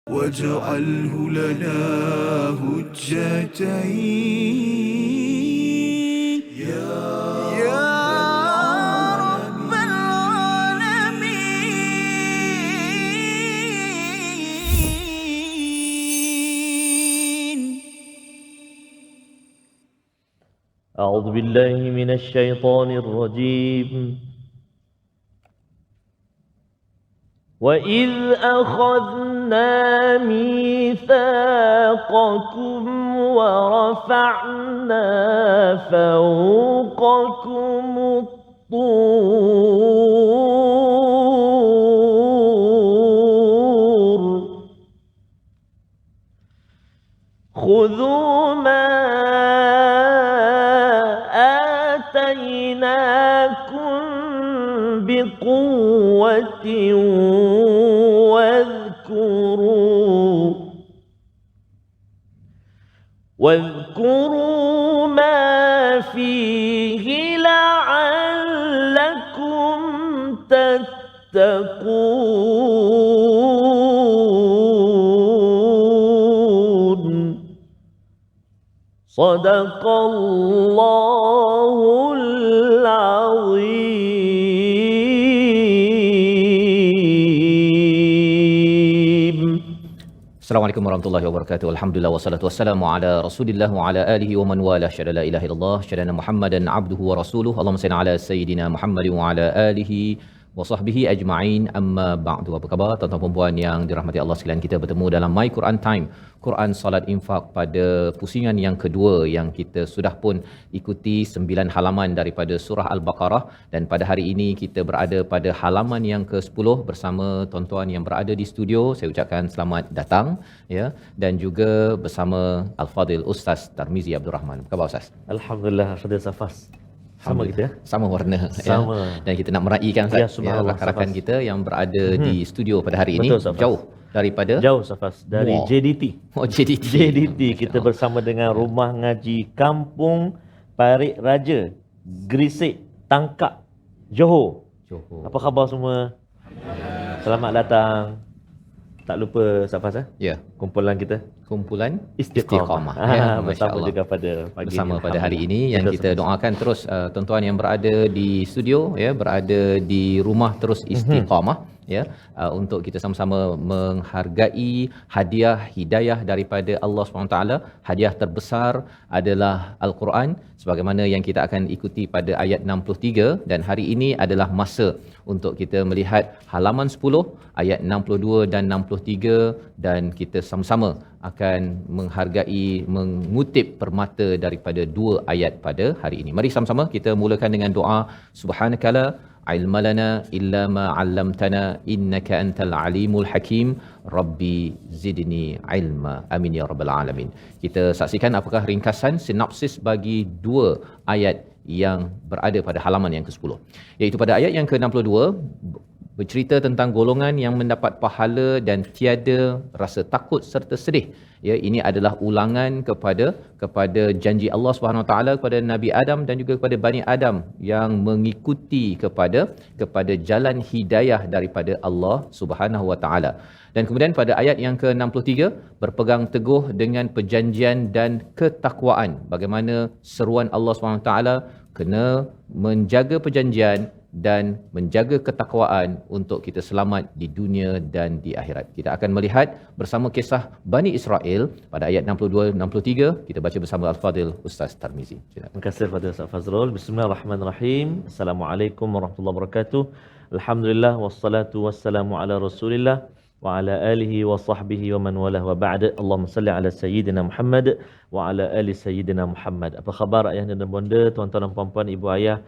واجعله لنا هجتين يا رب العالمين. أعوذ بالله من الشيطان الرجيم. وَإِذْ أَخَذْنَا مِيثَاقَكُمْ وَرَفَعْنَا فَوْقَكُمُ الطُّورَ خُذُوا مَا آتَيْنَاكُمْ بِقُوَّةٍ واذكروا ما فيه لعلكم تتقون. صدق الله العظيم. Assalamualaikum warahmatullahi wabarakatuh. Alhamdulillah wassalatu wassalamu ala Rasulillah wa ala alihi wa man wala. Syada la ilaha illallah, syada Muhammadan abduhu wa rasuluhu. Allahumma salli ala sayidina Muhammadin wa ala alihi wa sahbihi ajma'in. Amma ba'du. Apa khabar tuan-tuan dan puan yang dirahmati Allah sekalian? Kita bertemu dalam My Quran Time, Quran Salat Infak pada pusingan yang kedua yang kita sudah pun ikuti 9 halaman daripada surah Al-Baqarah, dan pada hari ini kita berada pada halaman yang ke-10 bersama tuan-tuan yang berada di studio. Saya ucapkan selamat datang ya, dan juga bersama Al-Fadil Ustaz Tarmizi Abdul Rahman. Apa khabar Ustaz? Alhamdulillah, Fadil Safas. Sama kita ya? Sama warna sama. Ya. Dan kita nak meraihkan Ustaz ya, rakan-rakan kita yang berada di studio pada hari ini. Betul, jauh daripada Safas dari JDT. Oh, JDT. JDT kita bersama dengan Rumah Ngaji Kampung Parit Raja, Gresik, Tangkak, Johor. Apa khabar semua? Selamat datang. Tak lupa Safas ya, kumpulan kita, kumpulan Istiqamah. Ya, bersama juga pada pagi bersama pada hari ini yang kita doakan terus tuan-tuan yang berada di studio ya, berada di rumah terus istiqamah ya, untuk kita sama-sama menghargai hadiah hidayah daripada Allah SWT. Hadiah terbesar adalah Al-Quran, sebagaimana yang kita akan ikuti pada ayat 63, dan hari ini adalah masa untuk kita melihat halaman 10 ayat 62 dan 63, dan kita sama-sama akan menghargai, mengutip permata daripada 2 ayat pada hari ini. Mari sama-sama kita mulakan dengan doa. Subhanakala ilma lana illa ma 'allamtana innaka antal alimul hakim. Rabbi zidni ilma. Amin ya rabbal alamin. Kita saksikan apakah ringkasan sinopsis bagi 2 ayat yang berada pada halaman yang ke-10. Iaitu pada ayat yang ke-62 bercerita tentang golongan yang mendapat pahala dan tiada rasa takut serta sedih. Ya, ini adalah ulangan kepada janji Allah Subhanahu Wa Taala kepada Nabi Adam dan juga kepada Bani Adam yang mengikuti kepada jalan hidayah daripada Allah Subhanahu Wa Taala. Dan kemudian pada ayat yang ke-63 berpegang teguh dengan perjanjian dan ketakwaan. Bagaimana seruan Allah Subhanahu Wa Taala kena menjaga perjanjian dan menjaga ketakwaan untuk kita selamat di dunia dan di akhirat. Kita akan melihat bersama kisah Bani Israel pada ayat 62-63. Kita baca bersama Al-Fadil Ustaz Tarmizi. Terima kasih Fadil Ustaz Fazrul. Bismillahirrahmanirrahim. Assalamualaikum warahmatullahi wabarakatuh. Alhamdulillah wassalatu wassalamu ala Rasulillah wa ala alihi wa sahbihi wa man walah wa ba'd. Allahumma salli ala sayyidina Muhammad wa ala ali sayyidina Muhammad. Apa khabar ayah dan bonda, tuan-tuan dan puan-puan, ibu ayah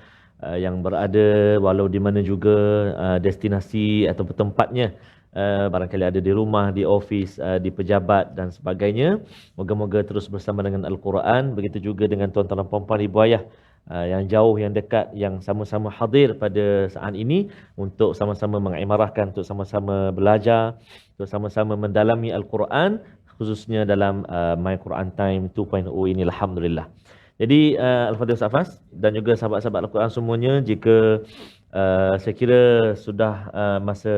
yang berada walau di mana juga destinasi atau tempatnya, barangkali ada di rumah, di ofis, di pejabat dan sebagainya. Moga-moga terus bersama dengan Al-Quran. Begitu juga dengan tuan-tuan dan puan-puan, ibu ayah yang jauh, yang dekat, yang sama-sama hadir pada saat ini untuk sama-sama mengimarahkan, untuk sama-sama belajar, untuk sama-sama mendalami Al-Quran, khususnya dalam My Quran Time 2.0 ini. Alhamdulillah. Jadi Al-Fadhil Safas dan juga sahabat-sahabat Al-Quran semuanya, jika saya kira sudah masa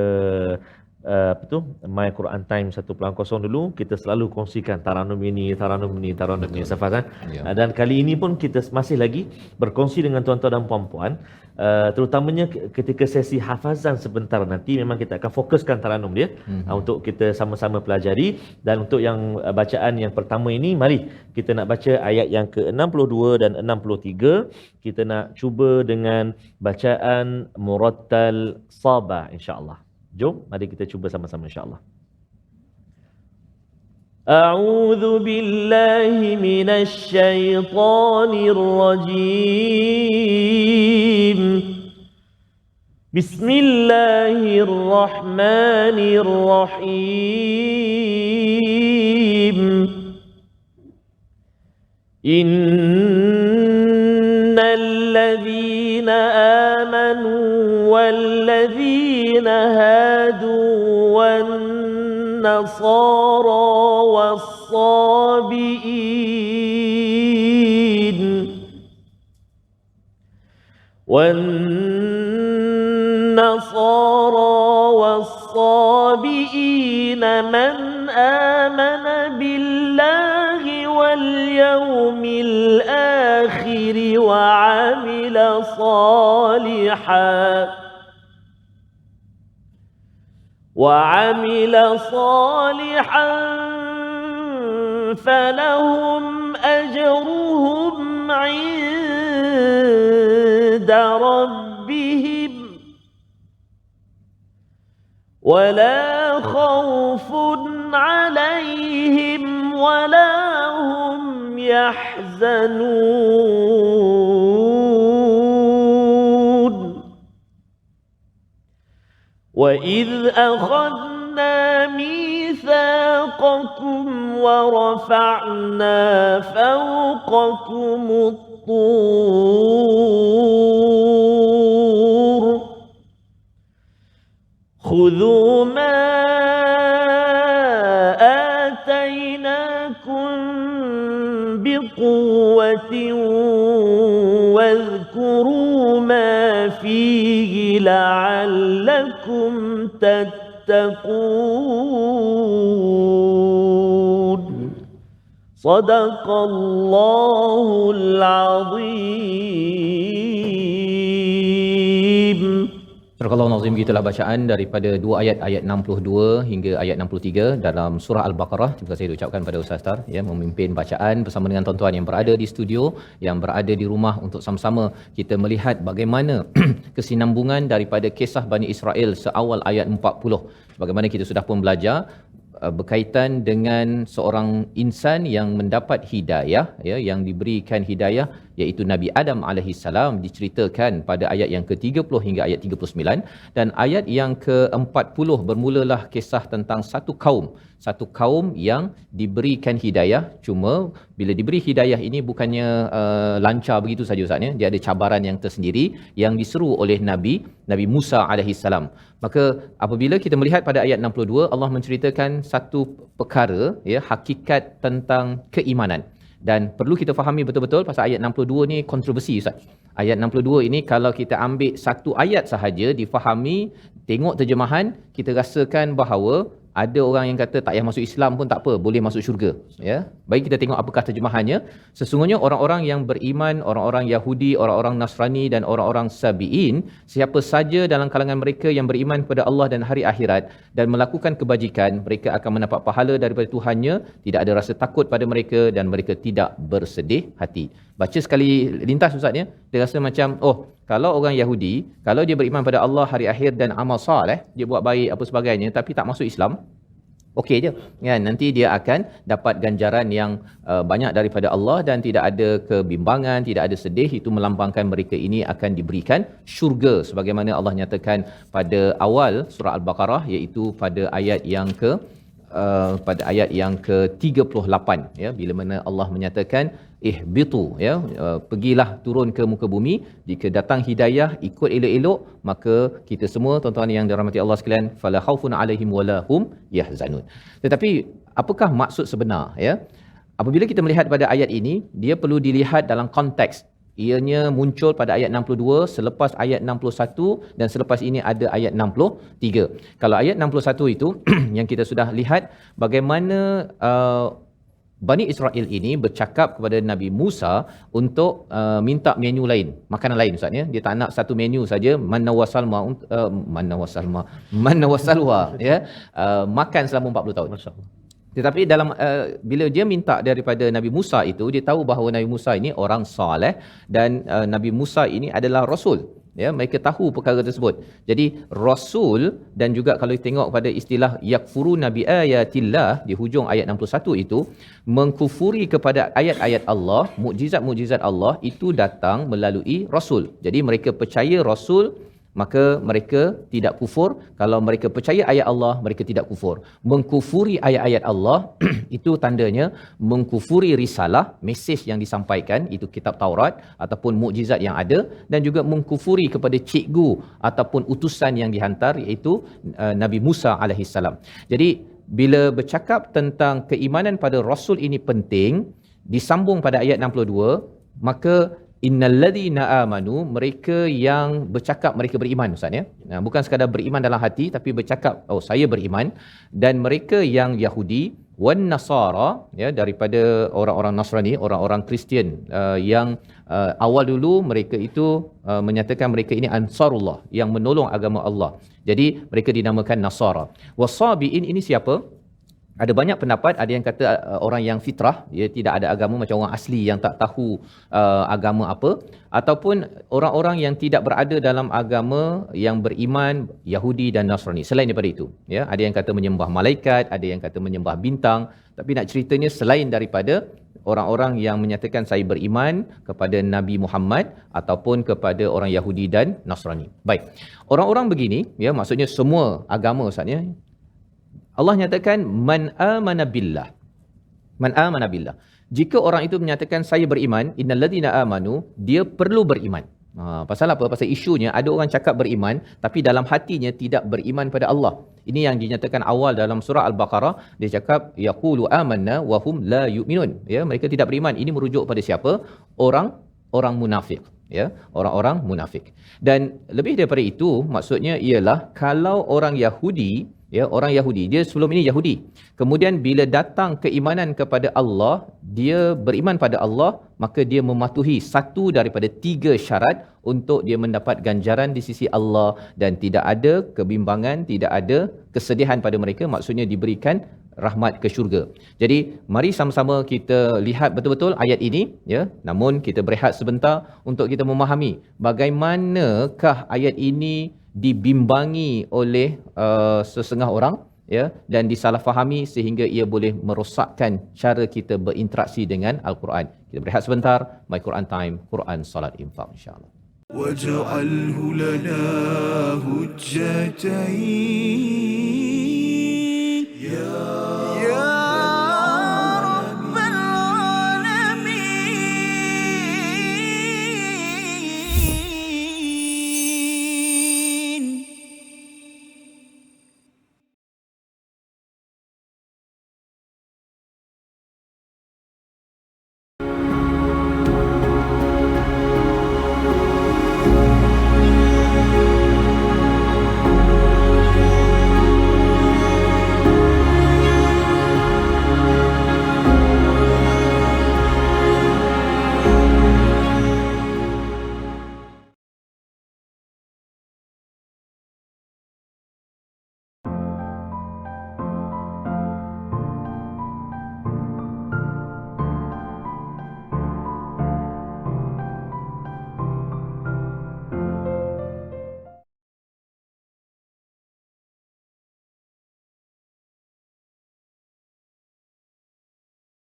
My Quran Time 1.0 dulu, kita selalu kongsikan taranum ini Safas kan. Ya. Dan kali ini pun kita masih lagi berkongsi dengan tuan-tuan dan puan-puan, terutamanya ketika sesi hafazan sebentar nanti memang kita akan fokuskan taranum dia untuk kita sama-sama pelajari. Dan untuk yang bacaan yang pertama ini, mari kita nak baca ayat yang ke-62 dan 63. Kita nak cuba dengan bacaan murattal sabah insya-Allah. Jom, mari kita cuba sama-sama insya-Allah. A'udzu billahi minasy syaithanir rajim. Bismillahirrahmanirrahim. Innal ladzina amanu walladzina hadu wan nasara was-sabiin والصابئين من آمن بالله واليوم الآخر وعمل صالحا فلهم أجرهم عند ربهم ولا خوف عليهم ولا هم يحزنون وإذ أخذنا ميثاقكم ورفعنا فوقكم الطور خذوا ما آتيناكم بقوة واذكروا ما فيه لعلكم تتقون صدق الله العظيم. Surah Al-Nazim, gitulah bacaan daripada dua ayat 62 hingga ayat 63 dalam surah Al-Baqarah. Terima kasih diucapkan pada Ustaz Tar ya, memimpin bacaan bersama dengan tuan-tuan yang berada di studio, yang berada di rumah, untuk sama-sama kita melihat bagaimana kesinambungan daripada kisah Bani Israel seawal ayat 40. Bagaimana kita sudah pun belajar berkaitan dengan seorang insan yang mendapat hidayah ya, yang diberikan hidayah, iaitu Nabi Adam alaihissalam, diceritakan pada ayat yang ke-30 hingga ayat 39, dan ayat yang ke-40 bermulalah kisah tentang satu kaum yang diberikan hidayah. Cuma bila diberi hidayah ini bukannya lancar begitu saja Ustaz ya, dia ada cabaran yang tersendiri yang diseru oleh Nabi Musa alaihissalam. Maka apabila kita melihat pada ayat 62, Allah menceritakan satu perkara ya, hakikat tentang keimanan. Dan perlu kita fahami betul-betul pasal ayat 62 ni kontroversi Ustaz. Ayat 62 ini kalau kita ambil satu ayat sahaja difahami, tengok terjemahan, kita rasakan bahawa ada orang yang kata tak payah masuk Islam pun tak apa, boleh masuk syurga ya. Baik, kita tengok apakah terjemahannya. Sesungguhnya orang-orang yang beriman, orang-orang Yahudi, orang-orang Nasrani dan orang-orang Sabi'in, siapa saja dalam kalangan mereka yang beriman kepada Allah dan hari akhirat dan melakukan kebajikan, mereka akan mendapat pahala daripada Tuhannya, tidak ada rasa takut pada mereka dan mereka tidak bersedih hati. Baca sekali lintas Ustaz ya, dia rasa macam kalau orang Yahudi, kalau dia beriman pada Allah, hari akhir dan amal soleh, dia buat baik apa sebagainya, tapi tak masuk Islam, okey je kan, nanti dia akan dapat ganjaran yang banyak daripada Allah dan tidak ada kebimbangan, tidak ada sedih. Itu melambangkan mereka ini akan diberikan syurga sebagaimana Allah nyatakan pada awal surah Al-Baqarah, iaitu pada ayat yang ke-38 ya, bila mana Allah menyatakan ihbitu ya, pergilah turun ke muka bumi, jika datang hidayah ikut elok-elok, maka kita semua tuan-tuan yang dirahmati Allah sekalian, fala khaufun alaihim wala hum yahzanun. Tetapi apakah maksud sebenar ya? Apabila kita melihat pada ayat ini, dia perlu dilihat dalam konteks Ianya muncul pada ayat 62, selepas ayat 61 dan selepas ini ada ayat 63. Kalau ayat 61 itu yang kita sudah lihat bagaimana Bani Israel ini bercakap kepada Nabi Musa untuk minta menu lain, makanan lain Ustaz ya. Dia tak nak satu menu saja, manna wasalwa ya, makan selama 40 tahun. Masya-Allah. Tetapi dalam bila dia minta daripada Nabi Musa itu, dia tahu bahawa Nabi Musa ini orang soleh dan Nabi Musa ini adalah rasul. Ya, mereka tahu perkara tersebut. Jadi rasul, dan juga kalau tengok pada istilah yakfuruna bi ayatillah di hujung ayat 61 itu, mengkufuri kepada ayat-ayat Allah, mukjizat-mukjizat Allah itu datang melalui rasul. Jadi mereka percaya rasul, maka mereka tidak kufur. Kalau mereka percaya ayat Allah, mereka tidak kufur. Mengkufuri ayat-ayat Allah itu tandanya mengkufuri risalah, mesej yang disampaikan, itu kitab Taurat ataupun mukjizat yang ada, dan juga mengkufuri kepada cikgu ataupun utusan yang dihantar, iaitu Nabi Musa alaihissalam. Jadi bila bercakap tentang keimanan pada rasul ini penting, disambung pada ayat 62, maka innalladzina amanu, mereka yang bercakap mereka beriman Ustaz ya. Bukan sekadar beriman dalam hati tapi bercakap saya beriman, dan mereka yang Yahudi wan Nasara ya, daripada orang-orang Nasrani, orang-orang Kristian yang awal dulu mereka itu menyatakan mereka ini Ansarullah, yang menolong agama Allah. Jadi mereka dinamakan Nasara. Wasabiin ini siapa? Ada banyak pendapat, ada yang kata orang yang fitrah, dia tidak ada agama, macam orang asli yang tak tahu agama apa, ataupun orang-orang yang tidak berada dalam agama, yang beriman Yahudi dan Nasrani. Selain daripada itu, ya, ada yang kata menyembah malaikat, ada yang kata menyembah bintang, tapi nak ceritanya selain daripada orang-orang yang menyatakan saya beriman kepada Nabi Muhammad ataupun kepada orang Yahudi dan Nasrani. Baik. Orang-orang begini, ya, maksudnya semua agama Ustaz ya. Allah nyatakan man amana billah. Man amana billah. Jika orang itu menyatakan saya beriman, innalladzina amanu, dia perlu beriman. Pasal apa? Pasal isunya ada orang cakap beriman tapi dalam hatinya tidak beriman pada Allah. Ini yang dinyatakan awal dalam surah Al-Baqarah, dia cakap yaqulu amanna wa hum la yu'minun. Ya, mereka tidak beriman. Ini merujuk pada siapa? Orang munafik, ya, orang-orang munafik. Dan lebih daripada itu, maksudnya ialah kalau orang Yahudi, ya, orang Yahudi, dia sebelum ini Yahudi, kemudian bila datang keimanan kepada Allah, dia beriman pada Allah, maka dia mematuhi satu daripada 3 syarat untuk dia mendapat ganjaran di sisi Allah, dan tidak ada kebimbangan, tidak ada kesedihan pada mereka, maksudnya diberikan rahmat ke syurga. Jadi mari sama-sama kita lihat betul-betul ayat ini, ya. Namun kita berehat sebentar untuk kita memahami bagaimanakah ayat ini dibimbangi oleh sesengah orang, ya, dan disalahfahami sehingga ia boleh merosakkan cara kita berinteraksi dengan Al-Quran. Kita berehat sebentar. My Quran Time, Quran Salat Infak, insya-Allah. waj'alhu lana hujjatain ya rabbal alamin.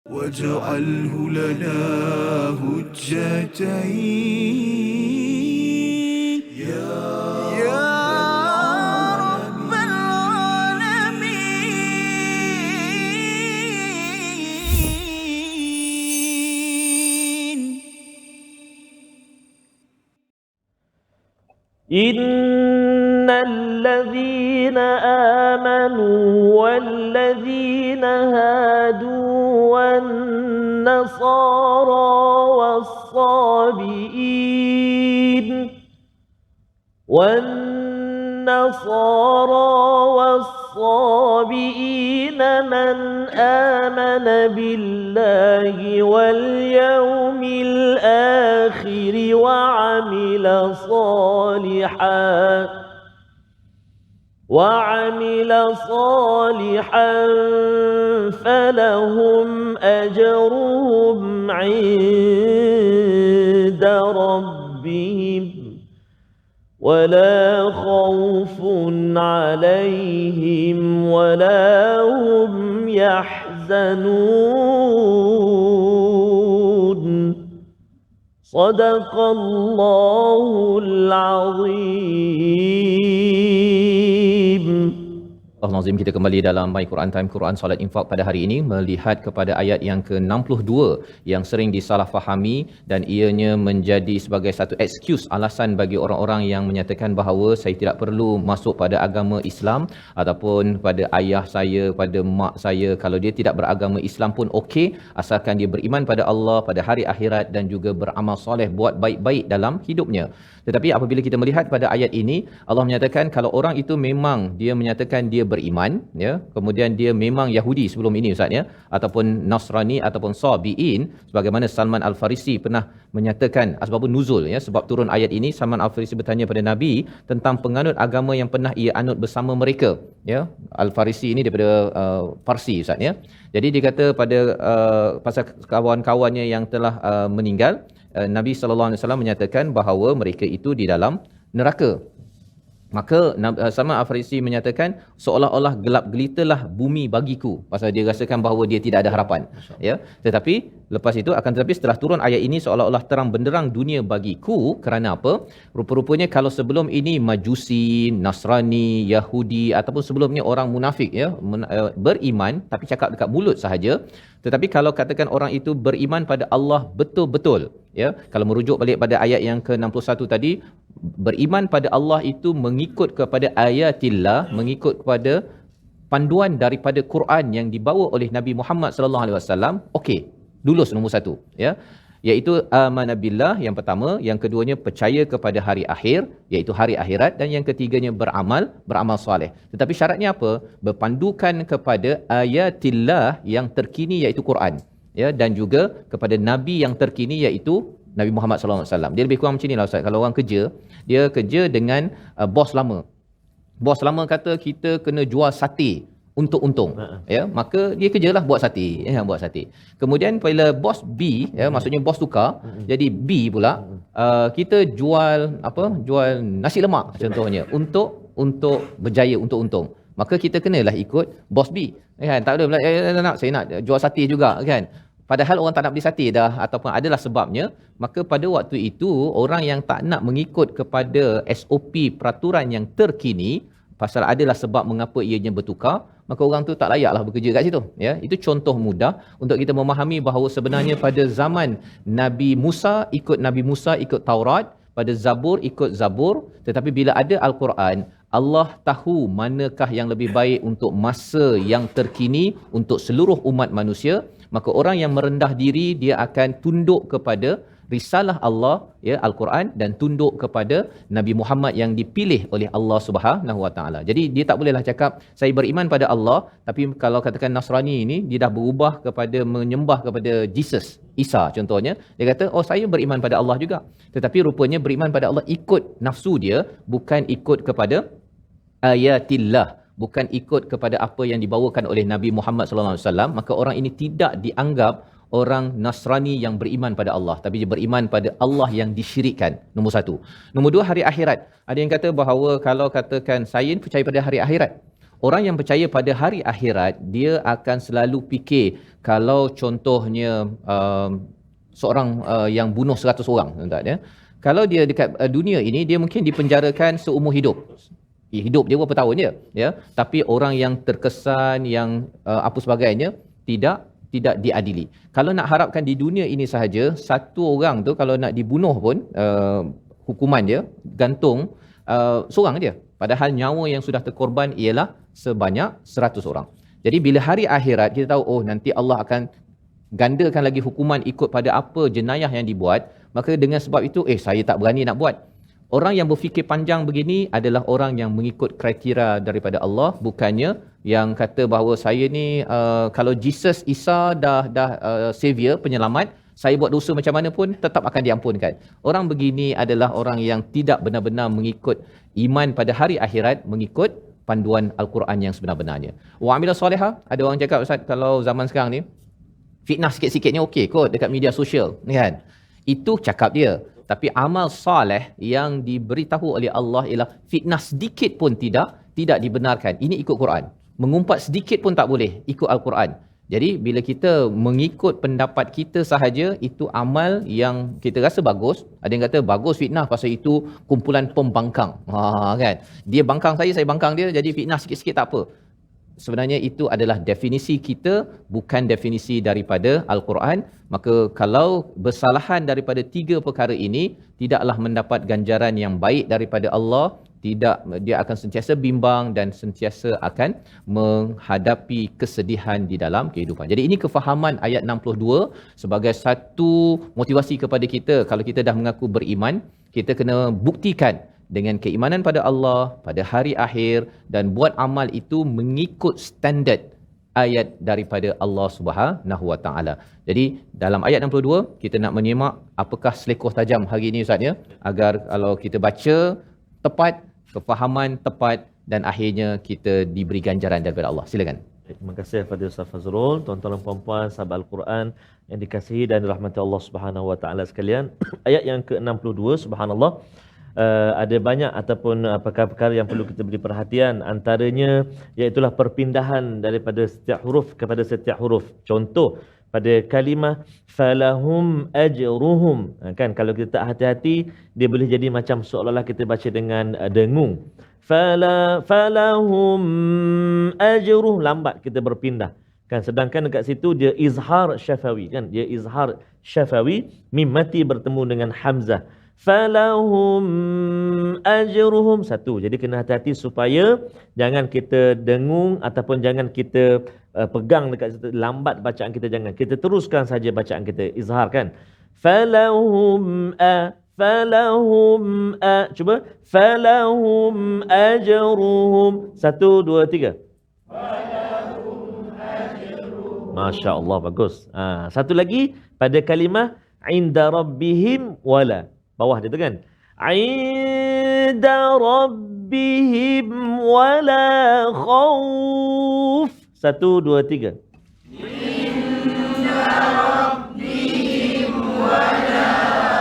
واجعله لنا هجتين يا رب العالمين. إن الذين آمنوا والذين هادوا والنصارى والصابئين والنصارى والصابئين من آمن بالله واليوم الآخر وعمل صالحا فلهم أجرهم عند ربهم ولا خوف عليهم ولا هم يحزنون صدق الله العظيم. Astagfirullahalazim, kita kembali dalam My Quran Time, Quran Salat Infak pada hari ini, melihat kepada ayat yang ke-62 yang sering disalahfahami dan ianya menjadi sebagai satu excuse, alasan bagi orang-orang yang menyatakan bahawa saya tidak perlu masuk pada agama Islam, ataupun pada ayah saya, pada mak saya, kalau dia tidak beragama Islam pun okey, asalkan dia beriman pada Allah, pada hari akhirat dan juga beramal soleh, buat baik-baik dalam hidupnya. Tetapi apabila kita melihat pada ayat ini, Allah menyatakan kalau orang itu memang dia menyatakan dia beriman, ya, kemudian dia memang Yahudi sebelum ini Ustaz, ya, ataupun Nasrani ataupun Sabi'in, sebagaimana Salman Al-Farisi pernah menyatakan asbabun nuzul, ya, sebab turun ayat ini. Salman Al-Farisi bertanya pada Nabi tentang penganut agama yang pernah ia anut bersama mereka, ya. Al-Farisi ini daripada Parsi Ustaz, ya. Jadi dia kata pada pasal kawan-kawannya yang telah meninggal, Nabi sallallahu alaihi wasallam menyatakan bahawa mereka itu di dalam neraka. Maka Salman Al-Farisi menyatakan seolah-olah gelap gelitalah bumi bagiku, pasal dia rasakan bahawa dia tidak ada harapan, ya. Tetapi lepas itu tetapi setelah turun ayat ini seolah-olah terang benderang dunia bagiku. Kerana apa? Rupa-rupanya kalau sebelum ini Majusi, Nasrani, Yahudi ataupun sebelumnya orang munafik, ya, beriman tapi cakap dekat mulut sahaja. Tetapi kalau katakan orang itu beriman pada Allah betul-betul, ya, kalau merujuk balik pada ayat yang ke-61 tadi, beriman pada Allah itu mengikut kepada ayatillah, mengikut kepada panduan daripada Quran yang dibawa oleh Nabi Muhammad sallallahu alaihi wasallam. Okey, lulus nombor 1, ya, iaitu amanabillah yang pertama, yang keduanya percaya kepada hari akhir iaitu hari akhirat, dan yang ketiganya beramal soleh. Tetapi syaratnya apa? Berpandukan kepada ayatillah yang terkini iaitu Quran, ya, dan juga kepada nabi yang terkini iaitu Nabi Muhammad sallallahu alaihi wasallam. Dia lebih kurang macam inilah Ustaz. Kalau orang kerja, dia kerja dengan bos lama. Bos lama kata kita kena jual sate untuk untung, ya, maka dia kerjalah buat sate, ya, buat sate. Kemudian bila bos B, ya, maksudnya bos tukar, jadi B pula, kita jual apa? Jual nasi lemak contohnya untuk berjaya, untuk untung. Maka kita kenalah ikut bos B, kan? Tak boleh saya nak jual sate juga, kan? Padahal orang tak nak beli sate dah, ataupun adalah sebabnya. Maka pada waktu itu orang yang tak nak mengikut kepada SOP peraturan yang terkini, pasal adalah sebab mengapa ianya bertukar, maka orang tu tak layaklah bekerja kat situ, ya. Itu contoh mudah untuk kita memahami bahawa sebenarnya pada zaman Nabi Musa ikut Nabi Musa, ikut Taurat, pada Zabur ikut Zabur, tetapi bila ada Al-Quran, Allah tahu manakah yang lebih baik untuk masa yang terkini untuk seluruh umat manusia. Maka orang yang merendah diri, dia akan tunduk kepada risalah Allah, ya, Al-Quran, dan tunduk kepada Nabi Muhammad yang dipilih oleh Allah Subhanahu Wa Taala. Jadi dia tak bolehlah cakap saya beriman pada Allah, tapi kalau katakan Nasrani ini dia dah berubah kepada menyembah kepada Jesus, Isa contohnya, dia kata oh saya beriman pada Allah juga, tetapi rupanya beriman pada Allah ikut nafsu dia, bukan ikut kepada ayatillah, bukan ikut kepada apa yang dibawakan oleh Nabi Muhammad sallallahu alaihi wasallam. Maka orang ini tidak dianggap orang Nasrani yang beriman pada Allah, tapi dia beriman pada Allah yang disyirikkan. Nombor 1. Nombor 2, hari akhirat. Ada yang kata bahawa kalau katakan saya percaya pada hari akhirat, orang yang percaya pada hari akhirat, dia akan selalu fikir kalau contohnya seorang yang bunuh 100 orang, tuan-tuan, ya. Kalau dia dekat dunia ini, dia mungkin dipenjarakan seumur hidup. Hidup dia berapa tahun je, ya. Tapi orang yang terkesan, yang apa sebagainya, tidak diadili. Kalau nak harapkan di dunia ini sahaja, satu orang tu kalau nak dibunuh pun hukuman dia gantung seorang dia. Padahal nyawa yang sudah terkorban ialah sebanyak 100 orang. Jadi bila hari akhirat kita tahu oh nanti Allah akan gandakan lagi hukuman ikut pada apa jenayah yang dibuat, maka dengan sebab itu saya tak berani nak buat. Orang yang berfikir panjang begini adalah orang yang mengikut kriteria daripada Allah, bukannya yang kata bahawa saya ni kalau Jesus Isa dah savior, penyelamat, saya buat dosa macam mana pun tetap akan diampunkan. Orang begini adalah orang yang tidak benar-benar mengikut iman pada hari akhirat, mengikut panduan Al-Quran yang sebenar-benarnya. Wa amila solihah, ada orang cakap Ustaz, kalau zaman sekarang ni fitnah sikit-sikit ni okey kot dekat media sosial, kan? Itu cakap dia. Tapi amal soleh yang diberitahu oleh Allah ialah fitnah sedikit pun tidak dibenarkan. Ini ikut Quran. Mengumpat sedikit pun tak boleh, ikut Al-Quran. Jadi bila kita mengikut pendapat kita sahaja, itu amal yang kita rasa bagus. Ada yang kata bagus fitnah pasal itu kumpulan pembangkang. Kan? Dia bangkang saya bangkang dia, jadi fitnah sikit-sikit tak apa. Sebenarnya itu adalah definisi kita, bukan definisi daripada Al-Quran. Maka kalau bersalahan daripada 3 perkara ini, tidaklah mendapat ganjaran yang baik daripada Allah. Tidak, dia akan sentiasa bimbang dan sentiasa akan menghadapi kesedihan di dalam kehidupan. Jadi ini kefahaman ayat 62 sebagai satu motivasi kepada kita. Kalau kita dah mengaku beriman, kita kena buktikan dengan keimanan pada Allah, pada hari akhir, dan buat amal itu mengikut standard ayat daripada Allah Subhanahu Wa Taala. Jadi dalam ayat 62 kita nak menyimak apakah selekoh tajam hari ini Ustaz ya, agar kalau kita baca tepat, kefahaman tepat, dan akhirnya kita diberi ganjaran daripada Allah. Silakan. Terima kasih kepada Ustaz Fazrul, tuan-tuan dan puan-puan sahabat Al-Quran yang dikasihi dan dirahmati Allah Subhanahu Wa Taala sekalian. Ayat yang ke-62, subhanallah. Ada banyak ataupun perkara-perkara yang perlu kita beri perhatian, antaranya iaitulah perpindahan daripada setiap huruf kepada setiap huruf. Contoh pada kalimah falahum ajruhum, kan kalau kita tak hati-hati dia boleh jadi macam seolah-olah kita baca dengan dengung. Falahum ajruh, lambat kita berpindah, kan, sedangkan dekat situ dia izhar syafawi, kan, dia izhar syafawi, mim mati bertemu dengan hamzah. Falahum ajruhum, satu. Jadi kena hati-hati supaya jangan kita dengung ataupun jangan kita pegang dekat situ, lambat bacaan kita, jangan. Kita teruskan saja bacaan kita, izhar, kan. Falahum cuba falahum ajruhum, 1 2 3. Masya-Allah, bagus. Satu lagi pada kalimah inda rabbihim wala, bawah dia tu, kan, inda rabbihim wala khauf, 1 2 3. Inda rabbihim wala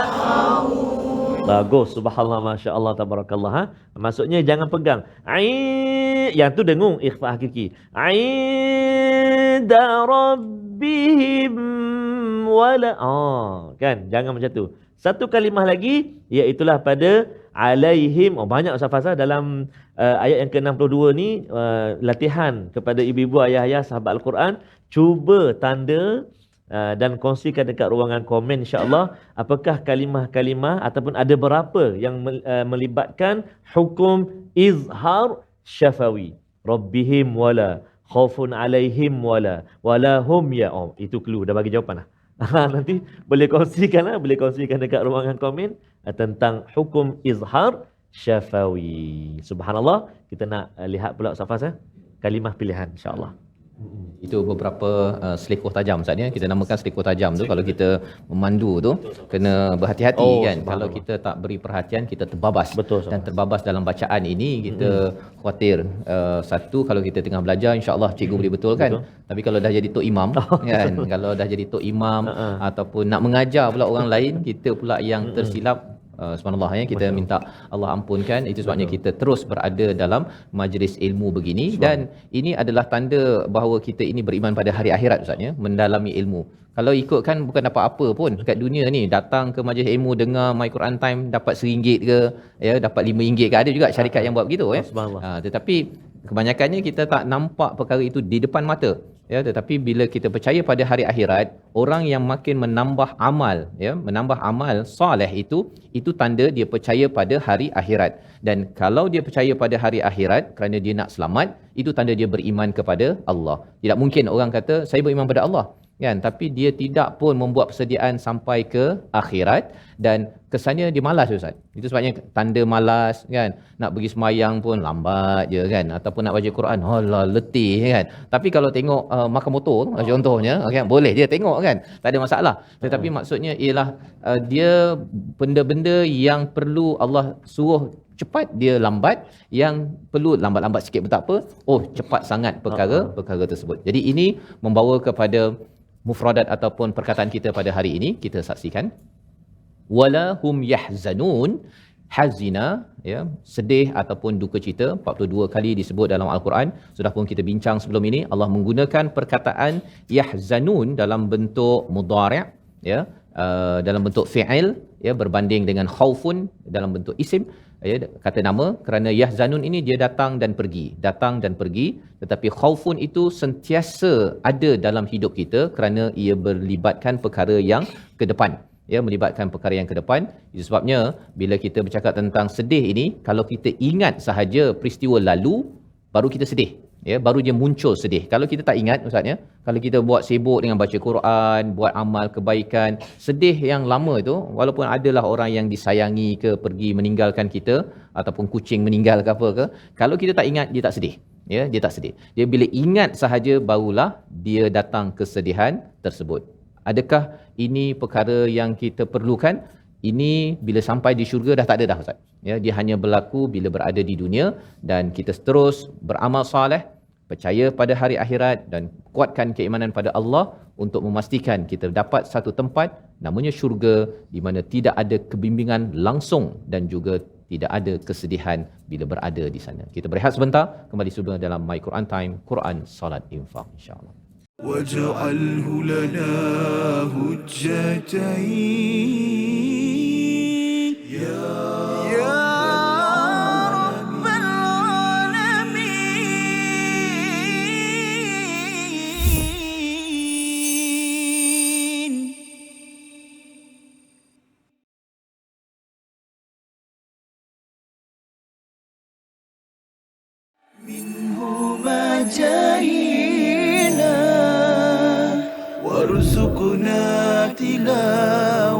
khauf. Bagus, subhanallah, masya-Allah, tabarakallah. Maksudnya jangan pegang yang tu dengung, ikhfa hakiki. Inda rabbihim wala, kan, jangan macam tu. Satu kalimah lagi, iaitulah pada alaihim. Banyak Ustaz Fazal dalam ayat yang ke-62 ni, latihan kepada ibu-ibu, ayah-ayah, sahabat Al-Quran, cuba tanda dan kongsikan dekat ruangan komen, insya-Allah, apakah kalimah-kalimah ataupun ada berapa yang melibatkan hukum izhar syafawi. Rabbihim wala khaufun alaihim wala hum ya. Itu clue, dah bagi jawapan dah. Nanti boleh kongsikan dekat ruangan komen tentang hukum izhar syafawi. Subhanallah, kita nak lihat pula Ustaz Faz, kalimah pilihan, insya-Allah. Itu beberapa selekoh tajam Ustaz ya. Kita namakan selekoh tajam tu, kalau kita memandu tu kena berhati-hati, kan. Kalau kita tak beri perhatian, kita terbabas. Betul, dan terbabas dalam bacaan ini, kita khawatir satu, kalau kita tengah belajar, insya-Allah cikgu boleh betulkan. Betul. Tapi kalau dah jadi tok imam, kan, kalau dah jadi tok imam ataupun nak mengajar pula orang lain, kita pula yang tersilap, subhanallah ya, kita minta Allah ampunkan. Itu sebabnya kita terus berada dalam majlis ilmu begini. Dan ini adalah tanda bahawa kita ini beriman pada hari akhirat Ustaz ya, mendalami ilmu. Kalau ikutkan bukan dapat apa pun kat dunia ni, datang ke majlis ilmu, dengar My Quran Time dapat RM1 ke ya, dapat RM5 ke, ada juga syarikat yang buat begitu ya. Tetapi kebanyakannya kita tak nampak perkara itu di depan mata ya. Tetapi bila kita percaya pada hari akhirat, orang yang makin menambah amal ya, menambah amal soleh, itu tanda dia percaya pada hari akhirat. Dan kalau dia percaya pada hari akhirat kerana dia nak selamat, itu tanda dia beriman kepada Allah. Tidak mungkin orang kata saya beriman pada Allah kan, tapi dia tidak pun membuat persediaan sampai ke akhirat, dan kesannya dia malas Ustaz. Itu sebabnya tanda malas kan, nak pergi semayang pun lambat je kan, ataupun nak baca Quran alah letih kan. Tapi kalau tengok makan motor tu contohnya kan, boleh je tengok kan, tak ada masalah. Tetapi maksudnya ialah dia benda-benda yang perlu Allah suruh cepat dia lambat, yang perlu lambat-lambat sikit pun tak apa, oh cepat sangat perkara tersebut. Jadi ini membawa kepada mufradat ataupun perkataan kita pada hari ini. Kita saksikan wala hum yahzanun, hazina ya, sedih ataupun duka cita 42 kali disebut dalam al-Quran. Sudah pun kita bincang sebelum ini, Allah menggunakan perkataan yahzanun dalam bentuk mudhari' ya, dalam bentuk fi'il ya, berbanding dengan khaufun dalam bentuk isim ya, kata nama, kerana yahzanun ini dia datang dan pergi, tetapi khaufun itu sentiasa ada dalam hidup kita kerana ia melibatkan perkara yang ke depan ya, melibatkan perkara yang ke depan. Itu sebabnya bila kita bercakap tentang sedih ini, kalau kita ingat sahaja peristiwa lalu baru kita sedih ya, baru dia muncul sedih. Kalau kita tak ingat Ustaz ya, kalau kita buat sibuk dengan baca Quran, buat amal kebaikan, sedih yang lama itu, walaupun adalah orang yang disayangi ke pergi meninggalkan kita, ataupun kucing meninggal ke apa ke, kalau kita tak ingat dia tak sedih ya, dia tak sedih. Dia bila ingat sahaja barulah dia datang kesedihan tersebut. Adakah ini perkara yang kita perlukan? Ini bila sampai di syurga dah tak ada dah Ustaz ya, dia hanya berlaku bila berada di dunia, dan kita terus beramal soleh, percaya pada hari akhirat, dan kuatkan keimanan pada Allah untuk memastikan kita dapat satu tempat namanya syurga, di mana tidak ada kebimbingan langsung dan juga tidak ada kesedihan bila berada di sana. Kita berehat sebentar, kembali semula dalam My Quran Time, Quran, Salat, Infak, insya-Allah. واجعله لنا هجتين يا رب العالمين. منه ما جاهينا وارزقنا تلاوته.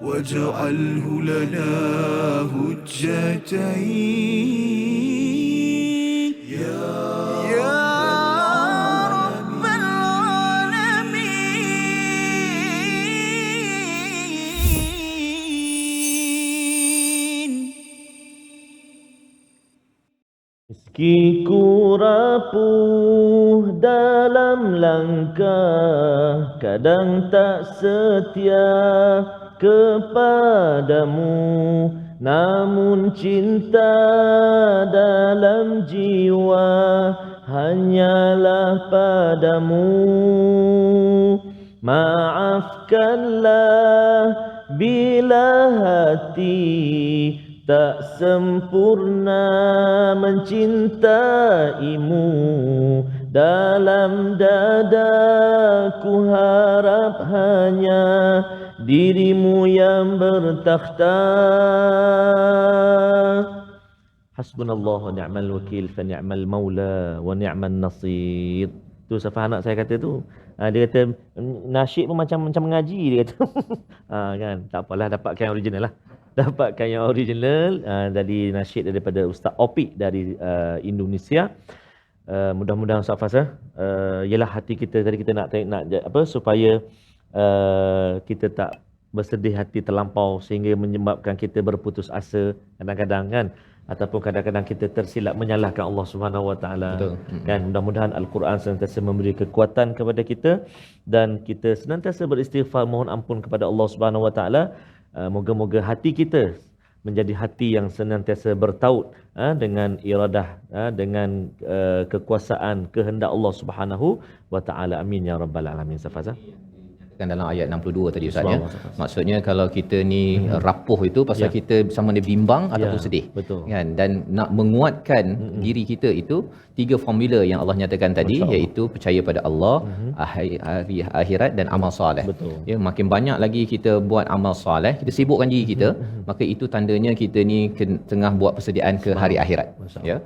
واجعله لنا هجتين يا رب العالمين. Meskiku rapuh dalam langkah, kadang tak setia kepadamu, namun cinta dalam jiwa hanyalah padamu. Maafkanlah bila hati tak sempurna mencintaimu, dalam dadaku harap hanya dirimu yang bertakhta. Hasbunallah wa ni'mal wakil, fa ni'mal maula wa ni'man nasir. Tu Safah anak saya kata tu. Dia kata nasyid pun macam mengaji dia kata. Kan, tak apalah, dapatkan yang original lah. Dapatkan yang original dari nasyid daripada Ustaz Opik dari Indonesia. Mudah-mudahan Ustaz Fazal, ialah hati kita tadi kita nak apa supaya kita tak bersedih hati terlampau sehingga menyebabkan kita berputus asa kadang-kadang kan, ataupun kadang-kadang kita tersilap menyalahkan Allah Subhanahu Wa Taala kan. Mudah-mudahan Al-Quran senantiasa memberi kekuatan kepada kita dan kita senantiasa beristighfar mohon ampun kepada Allah Subhanahu Wa Taala. Moga-moga hati kita menjadi hati yang senantiasa bertaut dengan iradah, dengan kekuasaan kehendak Allah Subhanahu Wa Taala. Amin ya rabbal alamin. Safazah. disebutkan dalam ayat 62 tadi Ustaz ya. Subhanallah. Maksudnya kalau kita ni rapuh itu pasal kita sama ada bimbang ataupun sedih. Betul. Kan, dan nak menguatkan diri kita itu 3 formula yang Allah nyatakan tadi, iaitu percaya pada Allah, hari akhirat dan amal soleh. Betul. Ya, makin banyak lagi kita buat amal soleh, kita sibukkan diri kita, maka itu tandanya kita ni tengah buat persediaan ke hari akhirat. Ya.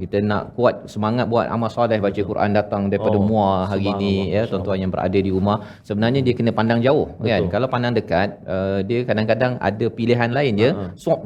Kita nak kuat semangat buat amal soleh, baca Quran datang daripada Muar hari ni ya, tuan-tuan yang berada di rumah, sebenarnya dia kena pandang jauh. Betul. Kan, kalau pandang dekat dia kadang-kadang ada pilihan lain je, swap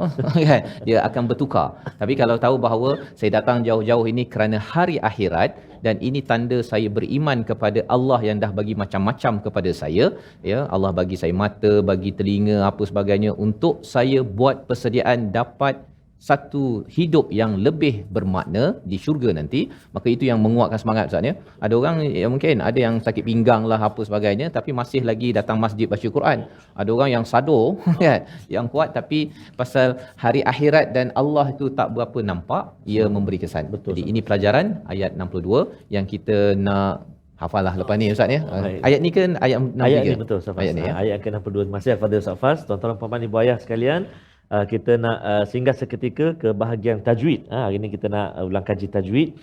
kan, dia akan bertukar. Tapi kalau tahu bahawa saya datang jauh-jauh ini kerana hari akhirat, dan ini tanda saya beriman kepada Allah yang dah bagi macam-macam kepada saya, ya, Allah bagi saya mata, bagi telinga, apa sebagainya, untuk saya buat persediaan dapat satu hidup yang lebih bermakna di syurga nanti, maka itu yang menguatkan semangat Ustaz ya. Ada orang yang mungkin ada yang sakit pinggang lah apa sebagainya, tapi masih lagi datang masjid baca Quran. Ada orang yang sadur kan, yang kuat tapi pasal hari akhirat dan Allah itu tak berapa nampak, ia memberi kesan. Betul. Jadi ini pelajaran ayat 62 yang kita nak hafal lah lepas ni Ustaz ya. Ayat ni kan ayat 63. Ayat ni betul Ustaz. Ayat ni ya. Ayat ke-62. Terima kasih kepada Ustaz Faz. Tuan-tuan puan-puan ibu ayah sekalian, kita nak singgah seketika ke bahagian tajwid. Hari ini kita nak ulang kaji tajwid.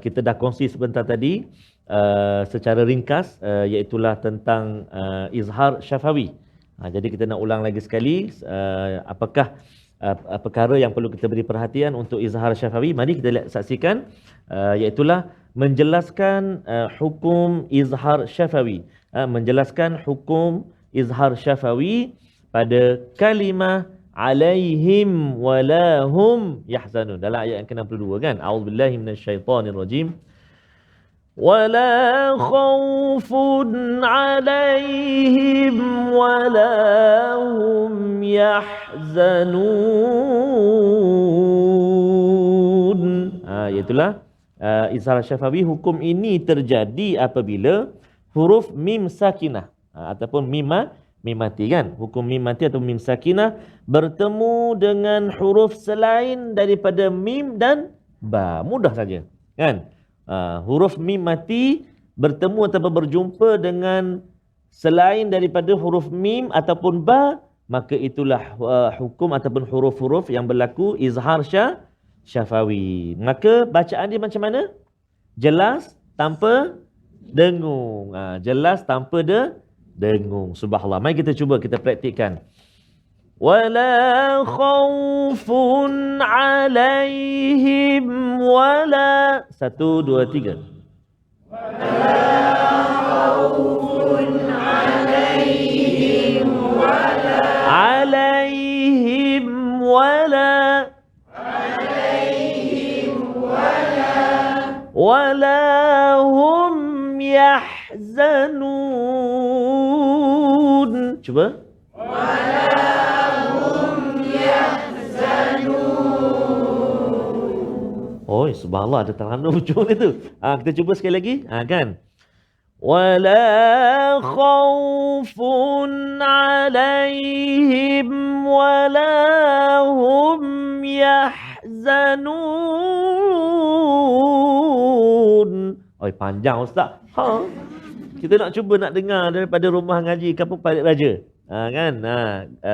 Kita dah kongsi sebentar tadi secara ringkas, iaitulah tentang izhar syafawi. Jadi kita nak ulang lagi sekali, apakah perkara yang perlu kita beri perhatian untuk izhar syafawi. Mari kita lihat, saksikan, iaitulah menjelaskan hukum izhar syafawi. Menjelaskan hukum izhar syafawi pada kalimah alaihim walahum yahzanun, dalam ayat yang ke-62 kan. A'udzubillahi minasyaitonirrajim. Wala khaufun alaihim walahum yahzanun. Itulah izhar syafawi. Hukum ini terjadi apabila huruf mim sakinah ataupun mim mati kan. Hukum mim mati atau mim sakinah bertemu dengan huruf selain daripada mim dan ba. Mudah saja kan. Huruf mim mati bertemu atau berjumpa dengan selain daripada huruf mim ataupun ba, maka itulah hukum ataupun huruf-huruf yang berlaku izhar syafawi. Maka bacaan dia macam mana? Jelas tanpa dengung. Jelas tanpa dengung. Subhanallah. Mari kita cuba, kita praktikkan. Wala khaufun alaihim wala. 1, 2, 3. Wala khaufun alaihim wala. Alaihim wala. Alaihim wala. Wala hum yahzanun. Cuba. Walahum yahzanun. Oh, subhanallah, ada taranum hujung itu. Kita cuba sekali lagi. Kan? Wala khaufun alaihim walahum yahzanun. Oh, panjang Ustaz. Kita nak cuba nak dengar daripada rumah ngaji Kampung Parit Raja. Kan?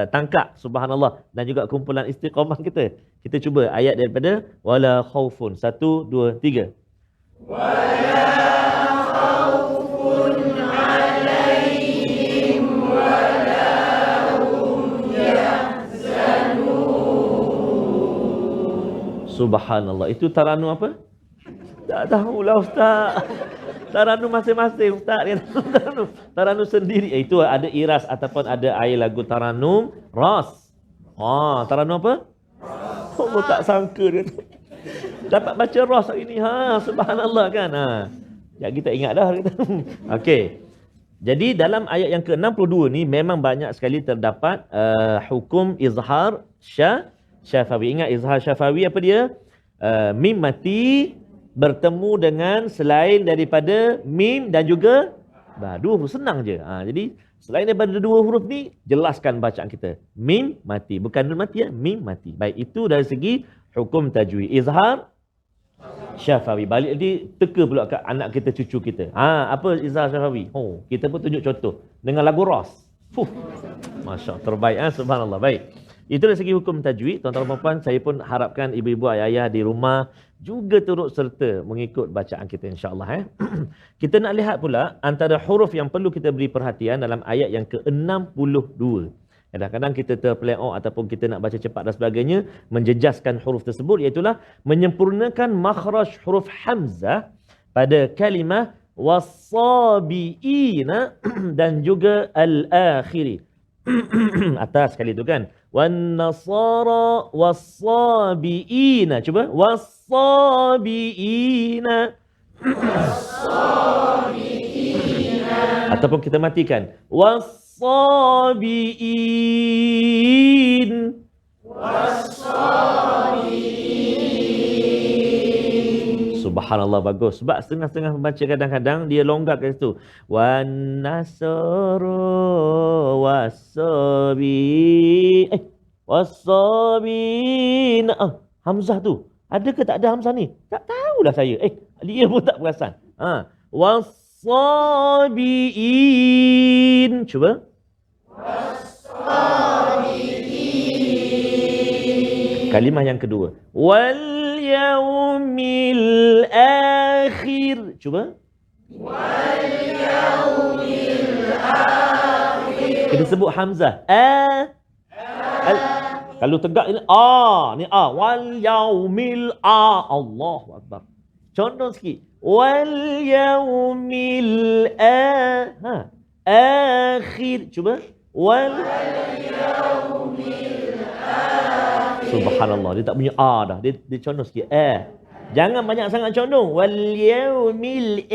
Tangkak, subhanallah, dan juga kumpulan istiqamah kita. Kita cuba ayat daripada wala khaufun. 1, 2, 3. Wala khaufun alaihim wala hum yahzanun. Subhanallah. Itu taranum apa? Tak tahulah Ustaz. Taranum masing-masing Ustaz. Taranum sendiri. Itu ada iras ataupun ada air lagu taranum ras. Taranum apa? Oh, tak sangka dia dapat baca ras hari ni. Subhanallah kan. Ya, kita ingat dah. Okey. Jadi dalam ayat yang ke-62 ni memang banyak sekali terdapat hukum izhar syafawi. Ingat izhar syafawi apa dia? Mim mati bertemu dengan selain daripada mim dan juga ba. Dua huruf, senang je. Jadi selain daripada dua huruf ni, jelaskan bacaan kita. Mim mati, bukan nun mati ya, mim mati. Baik, itu dari segi hukum tajwid. Izhar Syafawi. Balik nanti teka pula kat anak kita, cucu kita. Apa Izhar Syafawi? Kita pun tunjuk contoh dengan lagu Ras. Masya Allah, terbaik. Subhanallah. Baik. Itu dari segi hukum tajwid. Tuan-tuan dan puan-puan, saya pun harapkan ibu-ibu, ayah-ayah di rumah juga turut serta mengikut bacaan kita, insya-Allah. Kita nak lihat pula antara huruf yang perlu kita beri perhatian dalam ayat yang ke-62. Kadang-kadang kita terpeleok ataupun kita nak baca cepat dan sebagainya, menjejaskan huruf tersebut, iaitulah menyempurnakan makhraj huruf hamzah pada kalimah was-sabiina dan juga al-akhiri. Atas sekali tu kan. Wan nasara was-sabiina. Cuba. Was-sabiina. Ataupun kita matikan. Was-sabiin. Subhanallah, bagus. Sebab setengah-setengah membaca kadang-kadang dia longgar kat situ. Wan nasara was-sabi. Was-sabin. Hamzah tu. Ada ke tak ada hamzah ni? Tak tahulah saya. Dia pun tak perasan. Was-sabiin. Cuba. Kalimah yang kedua. Wal yaumil akhir. Cuba. Wal yaumil akhir. Kita sebut hamzah. Kalau tegak ini ni wal yaumil Allahu akbar. Contoh sikit. Wal yaumil akhir. Cuba. Wal yaumil akhir. Subhanallah, dia tak punya dah. Dia condong sikit. Jangan banyak sangat condong. Wal yaumil